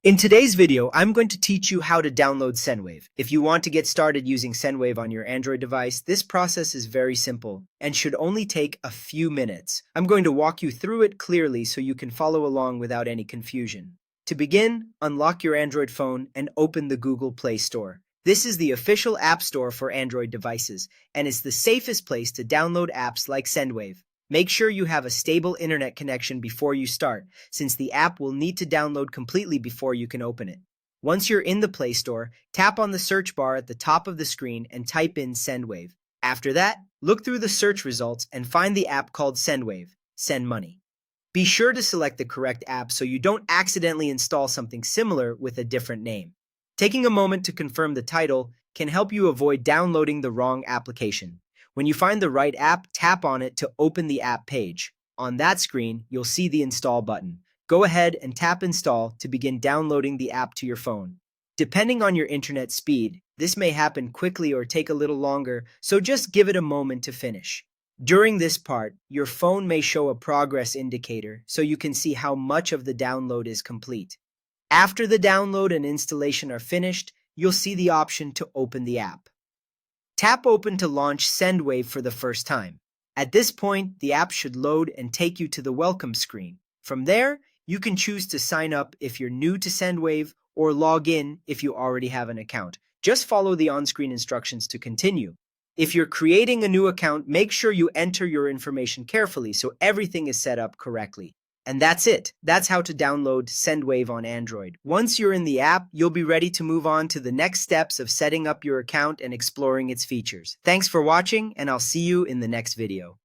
In today's video, I'm going to teach you how to download Sendwave. If you want to get started using Sendwave on your Android device, this process is very simple and should only take a few minutes. I'm going to walk you through it clearly so you can follow along without any confusion. To begin, unlock your Android phone and open the Google Play Store. This is the official app store for Android devices, and it's the safest place to download apps like Sendwave. Make sure you have a stable internet connection before you start, since the app will need to download completely before you can open it. Once you're in the Play Store, tap on the search bar at the top of the screen and type in Sendwave. After that, look through the search results and find the app called Sendwave, Send Money. Be sure to select the correct app so you don't accidentally install something similar with a different name. Taking a moment to confirm the title can help you avoid downloading the wrong application. When you find the right app, tap on it to open the app page. On that screen, you'll see the Install button. Go ahead and tap Install to begin downloading the app to your phone. Depending on your internet speed, this may happen quickly or take a little longer, so just give it a moment to finish. During this part, your phone may show a progress indicator so you can see how much of the download is complete. After the download and installation are finished, you'll see the option to open the app. Tap Open to launch Sendwave for the first time. At this point, the app should load and take you to the welcome screen. From there, you can choose to sign up if you're new to Sendwave or log in if you already have an account. Just follow the on-screen instructions to continue. If you're creating a new account, make sure you enter your information carefully so everything is set up correctly. And that's it. That's how to download Sendwave on Android. Once you're in the app, you'll be ready to move on to the next steps of setting up your account and exploring its features. Thanks for watching, and I'll see you in the next video.